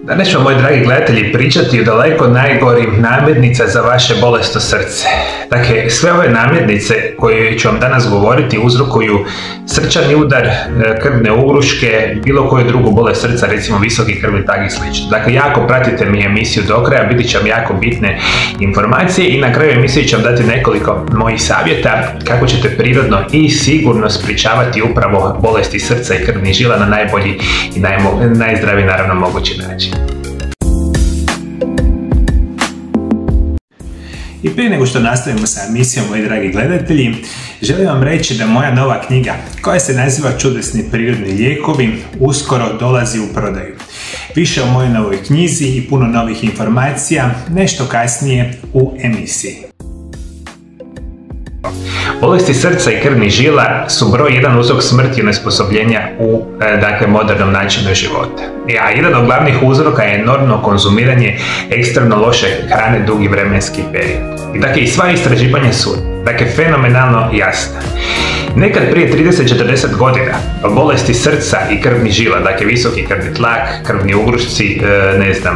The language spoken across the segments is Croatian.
Danas ćemo, moji dragi gledatelji, pričati o daleko najgorim namirnica za vaše bolesno srce. Dakle, sve ove namirnice koje ću vam danas govoriti uzrokuju srčani udar, krvne ugruške, bilo koju drugu bolest srca, recimo visoki krvni tlak i sl. Dakle, jako pratite mi emisiju do kraja, biti će vam jako bitne informacije i na kraju emisije ću vam dati nekoliko mojih savjeta kako ćete prirodno i sigurno sprječavati upravo bolesti srca i krvnih žila na najbolji i najzdraviji naravno mogući način. I prije nego što nastavimo sa emisijom, moji dragi gledatelji, želim vam reći da moja nova knjiga, koja se naziva Čudesni prirodni lijekovi, uskoro dolazi u prodaju. Više o mojoj novoj knjizi i puno novih informacija nešto kasnije u emisiji. Bolesti srca i krvnih žila su broj jedan uzrok smrti i onesposobljenja u modernom načinu života. A jedan od glavnih uzroka je enormno konzumiranje ekstremno loše hrane dugi vremenski period. I sva istraživanja su fenomenalno jasna. Nekad prije 30-40 godina bolesti srca i krvnih žila, visoki krvni tlak, krvni ugrušci,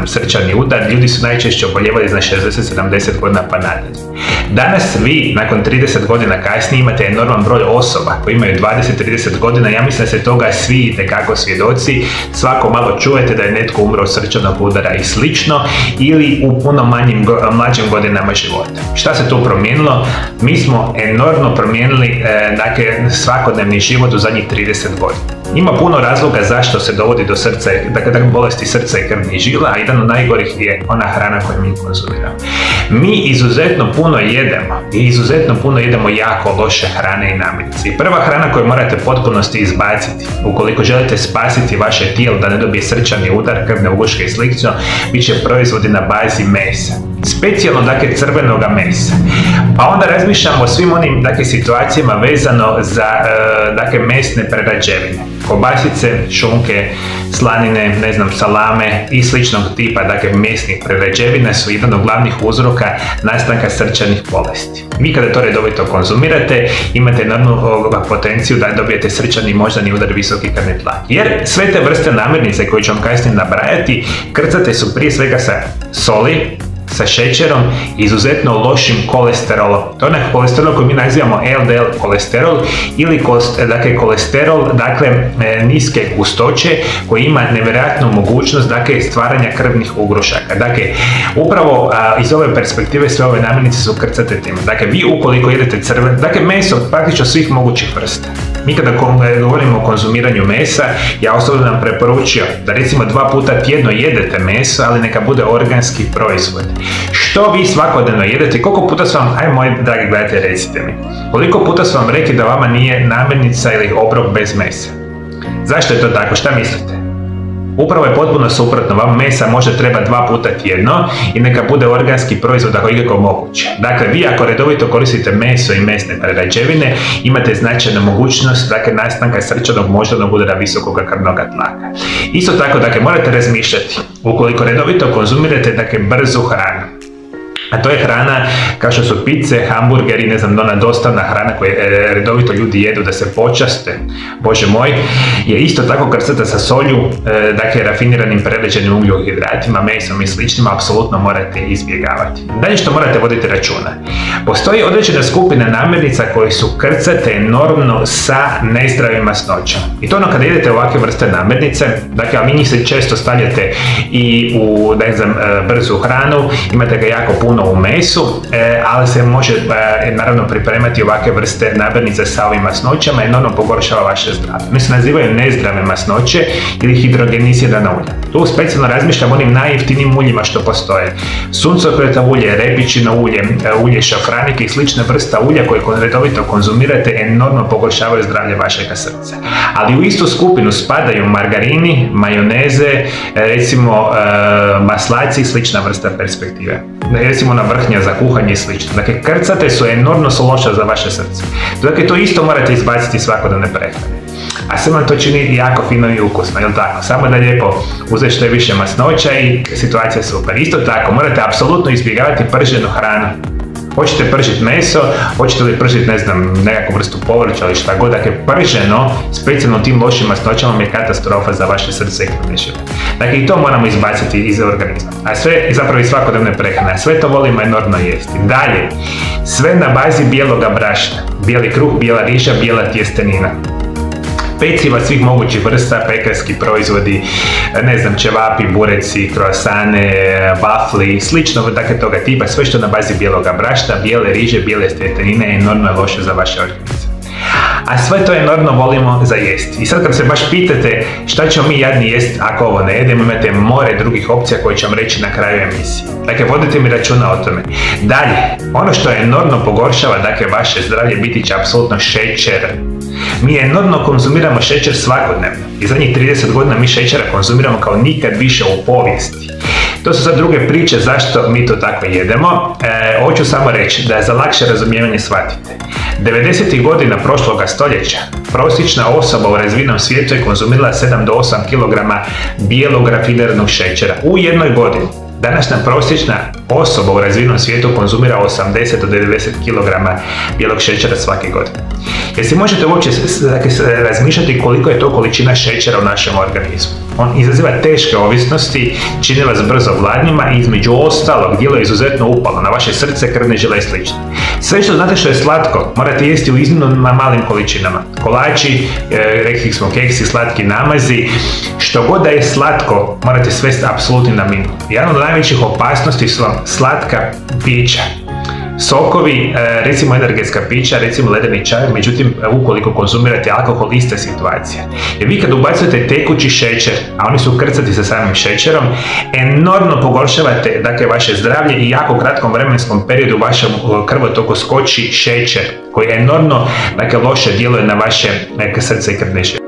srčani udar, ljudi su najčešće oboljevali za 60-70 godina pa nadalje. Danas vi, nakon 30 godina kasnije, imate enorman broj osoba koji imaju 20-30 godina, ja mislim da se toga svi itekako svjedoci, svako malo čujete da je netko umro od srčanog udara i slično, ili u puno mlađim godinama života. Šta se tu promijenilo? Mi smo enormno promijenili svakodnevni život u zadnjih 30 godina. Ima puno razloga zašto se dovodi do srca, bolesti srca i krvnih žila, a jedan od najgorih je ona hrana koju mi konzumiramo. Mi izuzetno puno jedemo jako loše hrane i namirnice. I prva hrana koju morate potpunosti izbaciti, ukoliko želite spasiti vaše tijelo da ne dobije srčani udar, krvne ugruške i slično, bit će proizvodi na bazi mesa. Specijalno crvenoga mesa. Pa onda razmišljamo o svim onim situacijama vezano za mesne prerađevine. Kobasice, šunke, slanine, salame i sličnog tipa, mesnih prerađevina su jedan od glavnih uzroka nastanka srčanih bolesti. Vi kada to redovito konzumirate, imate enormnu potenciju da dobijete srčani moždani udar, visoki krvni tlak. Jer sve te vrste namirnice koje ću vam kasnije nabrajati, krcate su prije svega sa soli, sa šećerom i izuzetno lošim kolesterolom. To je onaj kolesterol koji mi nazivamo LDL kolesterol ili kolesterol niske gustoće koji ima nevjerojatnu mogućnost stvaranja krvnih ugrušaka. Upravo iz ove perspektive sve ove namirnice su krcate time. Vi ukoliko jedete meso praktično svih mogućih vrsta. Mi kada govorimo o konzumiranju mesa, ja osobno nam preporučio da recimo 2 puta tjedno jedete meso, ali neka bude organski proizvod. Što vi svakodnevno jedete? Koliko puta su vam, moji dragi gledatelji, recite mi, koliko puta su vam rekli da vama nije namirnica ili obrok bez mesa? Zašto je to tako? Šta mislite? Upravo je potpuno suprotno, vam mesa može treba 2 puta tjedno i neka bude organski proizvod ako ikako moguće. Vi ako redovito koristite meso i mesne prerađevine, imate značajnu mogućnost nastanka srčanog moždanog udara, visokog krvnog tlaka. Isto tako, morate razmišljati, ukoliko redovito konzumirate brzu hranu, a to je hrana kao što su pice, hamburgeri, ona dostavna hrana koju redovito ljudi jedu da se počaste, Bože moj, je isto tako krcata sa solju, rafiniranim prerađenim ugljohidratima, mesom i sličnima, apsolutno morate izbjegavati. Dalje što morate voditi računa. Postoji određena skupina namirnica koje su krcate enormno sa nezdravim masnoćama. I to kada jedete ovakve vrste namirnice, vi njih se često stavljate i u, brzu hranu, imate ga jako puno u mesu, ali se može naravno pripremati ovakve vrste namirnica sa ovim masnoćama i enormno pogoršava vaše zdravlje. Mi se nazivaju nezdrave masnoće ili hidrogenizirana ulja. Tu specijalno razmišljam o onim najjeftinijim uljima što postoje. Suncokretovo ulje, repičino ulje, ulje šafranike i slične vrsta ulja koje redovito konzumirate enormno pogoršavaju zdravlje vašeg srca. Ali u istu skupinu spadaju margarini, majoneze, recimo maslaci i slična vrsta perspektive. Recimo na vrhnja za kuhanje i slično. Krcate su enormno loša za vaše srce. To isto morate izbaciti svakodnevne prehrane. A sve vam to čini jako fino i ukusno, jel tako? Samo da lijepo uzeti što je više masnoća i situacija je super. Isto tako, morate apsolutno izbjegavati prženu hranu. Hoćete pržiti meso, hoćete li pržiti, ne znam, nekakvu vrstu povrća ili šta god, dakle prženo, specijalno tim lošim masnoćama je katastrofa za vaše srce i krvne žile. Dakle i to moramo izbaciti iz organizma. A sve, zapravo i svakodnevne prehrane, sve to volimo enormno jesti. Dalje, sve na bazi bijeloga brašna, bijeli kruh, bijela riža, bijela tjestenina. Peciva svih mogućih vrsta, pekarski proizvodi, ne znam, ćevapi, bureci, kroasane, vafli, slično, dakle toga tipa, sve što na bazi bijeloga brašna, bijele riže, bijele tjestenine je enormno loše za vaš organizam. A sve to enormno volimo za jesti. I sad kad se baš pitate šta ćemo mi jadni jesti ako ovo ne jedemo, imate more drugih opcija koje ću vam reći na kraju emisije. Dakle, vodite mi računa o tome. Dalje, ono što enormno pogoršava, dakle, vaše zdravlje biti će apsolutno šećer. Mi enormno konzumiramo šećer svakodnevno. I zadnjih 30 godina mi šećera konzumiramo kao nikad više u povijesti. To su sad druge priče zašto mi to tako jedemo. Hoću samo reći da je za lakše razumijevanje shvatite. 90. godina prošloga stoljeća prosječna osoba u razvijenom svijetu je konzumirala 7 do 8 kg bijelog rafiniranog šećera u jednoj godini. Današnja prosječna osoba u razvijenom svijetu konzumira 80 do 90 kg bijelog šećera svake godine. Jer si možete uopće razmišljati koliko je to količina šećera u našem organizmu. On izaziva teške ovisnosti, čini vas brzo gladnima i između ostalog djeluje izuzetno upalno na vaše srce, krvne žile i sl. Sve što znate što je slatko morate jesti u iznimno malim količinama. Kolači, rekli smo keksi, slatki namazi, što god da je slatko morate svesti apsolutni na minimum. Jedan od najvećih opasnosti su vam slatka pića. Sokovi, recimo energetska pića, recimo ledeni čaj, međutim ukoliko konzumirate alkohol, ista situacija. Jer vi kad ubacujete tekući šećer, a oni su krcati sa samim šećerom, enormno pogoršavate, dakle, vaše zdravlje i jako kratkom vremenskom periodu u vašem krvotoku skoči šećer koji enormno, dakle, loše djeluje na vaše srce i krvne žile.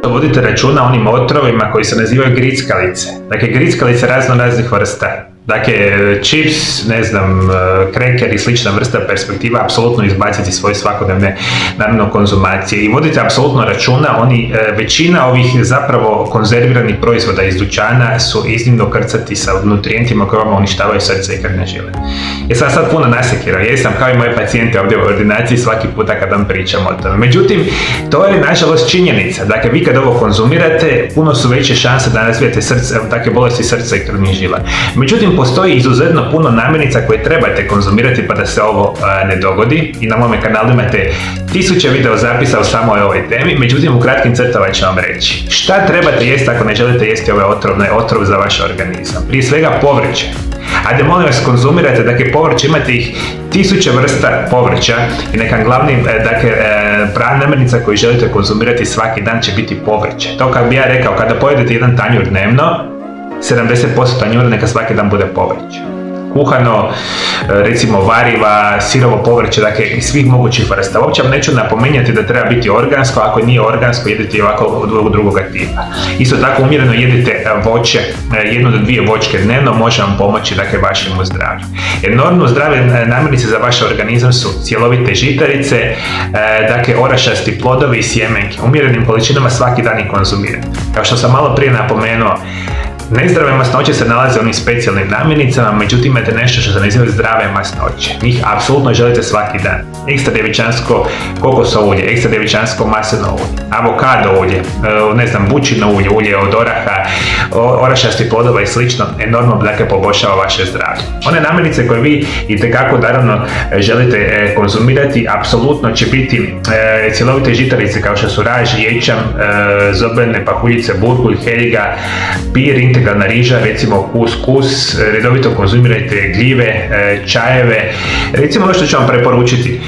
Vodite računa o onim otrovima koji se nazivaju grickalice. Dakle, grickalice raznih vrsta. Dakle, čips, ne znam, kreker i slična vrsta perspektiva apsolutno izbaciti svoje svakodnevne naravno konzumacije i vodite apsolutno računa, većina ovih zapravo konzerviranih proizvoda iz dućana su iznimno krcati sa nutrijentima koji vam uništavaju srce i krvne žile. Jesam sad puno nasekirao, jesam kao i moje pacijente ovdje u ordinaciji svaki puta kad vam pričam o tome. Međutim, to je nažalost činjenica. Dakle, vi kad ovo konzumirate, puno su veće šanse da razvijete takve bolesti srca i krvnih žila. Međutim, postoji izuzetno puno namirnica koje trebate konzumirati pa da se ovo ne dogodi i na mome kanalu imate 1000 video zapisa o samoj ovoj temi, međutim u kratkim crtama ću vam reći šta trebate jesti ako ne želite jesti ove otrov za vaš organizam. Prije svega povrće. Ajde, molim vas, konzumirate, dakle, povrće, imate ih 1000 vrsta povrća i neka glavni, dakle, namirnica koju želite konzumirati svaki dan će biti povrće. To kad bi ja rekao, kada pojedete jedan tanjur dnevno, 70% tanjura neka svaki dan bude povrće. Kuhano, recimo variva, sirovo povrće, dakle iz svih mogućih vrsta. Uopće vam neću napominjati da treba biti organsko, ako nije organsko jedite i ovako od drugoga tipa. Isto tako umjereno jedite voće, 1 do 2 voćke dnevno, može vam pomoći, dakle, vašemu zdravlju. Enormno zdrave namirnice za vaš organizam su cjelovite žitarice, dakle orašasti plodovi i sjemenke. Umjerenim količinama svaki dan ih konzumirate. Kao što sam malo prije napomenuo, nezdrave masnoće se nalaze u onim specijalnim namirnicama, međutim imate nešto što se naziva zdrave masnoće. Njih apsolutno želite svaki dan. Ekstra djevičansko kokosovo ulje, ekstra djevičansko maslinovo ulje, avokado ulje, ne znam, bućino ulje, ulje od oraha, orašasti plodova i slično, enormno, dakle, poboljšava vaše zdravlje. One namirnice koje vi itekako naravno želite konzumirati, apsolutno će biti cjelovite žitarice kao što su raž, ječam, zobene pahuljice, burgulj, heljiga, pir, integralna riža, recimo kus, redovito konzumirajte gljive, čajeve. Recimo ono što ću vam preporučiti,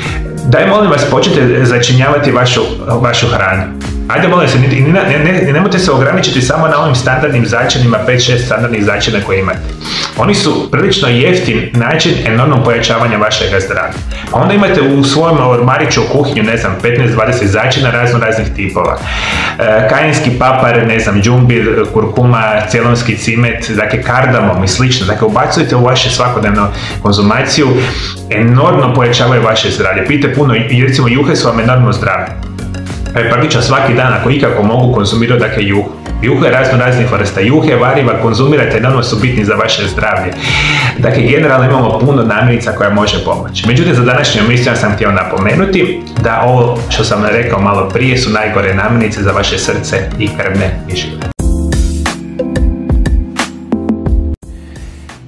daj molim vas počnite začinjavati vašu hranu. Ajde, molim se, nemojte se ograničiti samo na ovim standardnim začinima, 5-6 standardnih začina koje imate. Oni su prilično jeftin način enormnog pojačavanja vašeg zdravlja. A onda imate u svojom ormariću u kuhinju, ne znam, 15-20 začina raznih tipova. Kajinski papar, ne znam, džumbir, kurkuma, celonski cimet, dakle kardamom i slično. Dakle, ubacujete u vaše svakodnevnu konzumaciju, enormno pojačavaju vaše zdravlje. Pijte puno, i recimo juhe su vam enormno zdrave. preporučam svaki dan ako ikako mogu konzumirati dakle juhu. Juhe razno raznih vrsta, juhe, variva, konzumirajte, naravno su bitni za vaše zdravlje. Dakle, generalno imamo puno namirnica koja može pomoći. Međutim, za današnju emisiju ja sam htio napomenuti da ovo što sam rekao malo prije su najgore namirnice za vaše srce i krvne žile.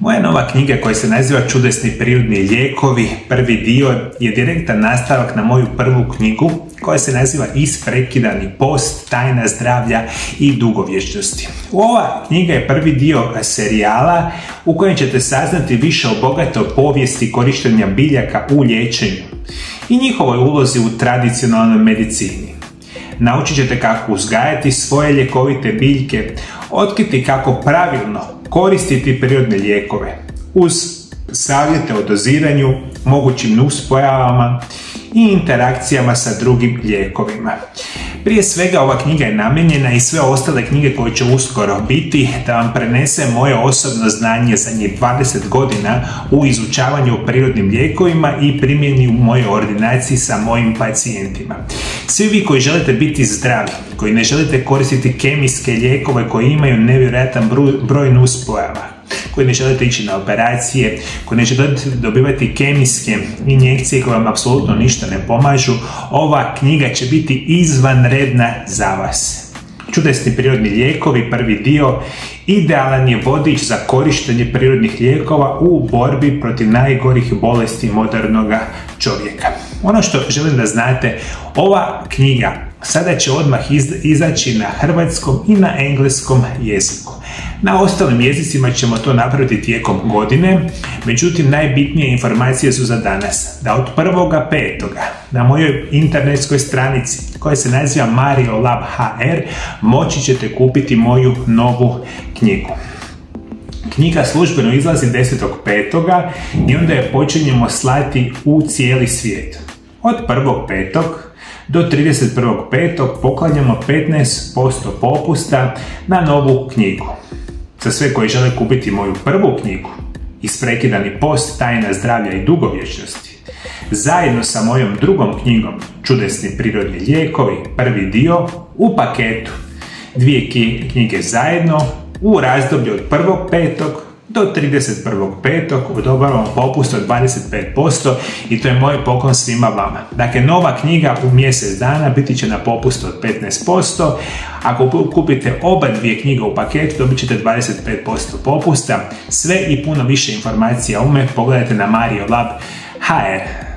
Moja nova knjiga koja se naziva Čudesni prirodni lijekovi, prvi dio, je direktan nastavak na moju prvu knjigu koja se naziva Isprekidani post, tajna zdravlja i dugovječnosti. Ova knjiga je prvi dio serijala u kojem ćete saznati više o bogatoj povijesti korištenja biljaka u liječenju i njihovoj ulozi u tradicionalnoj medicini. Naučit ćete kako uzgajati svoje ljekovite biljke, otkriti kako pravilno koristiti prirodne lijekove uz savjete o doziranju, mogućim nuspojavama i interakcijama sa drugim lijekovima. Prije svega ova knjiga je namijenjena i sve ostale knjige koje će uskoro biti da vam prenese moje osobno znanje zadnjih 20 godina u izučavanju o prirodnim lijekovima i primjeni u mojoj ordinaciji sa mojim pacijentima. Svi vi koji želite biti zdravi, koji ne želite koristiti kemijske lijekove koji imaju nevjerojatan broj nuspojava, koji ne želite ići na operacije, koji ne želite dobivati kemijske injekcije koje vam apsolutno ništa ne pomažu, ova knjiga će biti izvanredna za vas. Čudesni prirodni lijekovi, prvi dio, idealan je vodič za korištenje prirodnih lijekova u borbi protiv najgorih bolesti modernog čovjeka. Ono što želim da znate, ova knjiga sada će odmah izaći na hrvatskom i na engleskom jeziku. Na ostalim jezicima ćemo to napraviti tijekom godine, međutim najbitnije informacije su za danas, da od 1.5. na mojoj internetskoj stranici koja se naziva Mario Lab HR moći ćete kupiti moju novu knjigu. Knjiga službeno izlazi 10.5. i onda je počinjemo slati u cijeli svijet. Od 1.5. do 31.5. poklanjamo 15% popusta na novu knjigu. Za sve koji žele kupiti moju prvu knjigu, Isprekidani post, tajna zdravlja i dugovječnosti, zajedno sa mojom drugom knjigom, Čudesni prirodni lijekovi, prvi dio, u paketu, dvije knjige zajedno, u razdoblju od 1.5. do 31.5. odobravamo popust od 25% i to je moj poklon svima vama. Dakle, nova knjiga u mjesec dana biti će na popustu od 15%. Ako kupite oba dvije knjige u paketu, dobit ćete 25% popusta. Sve i puno više informacija pogledajte na Mario Lab HR.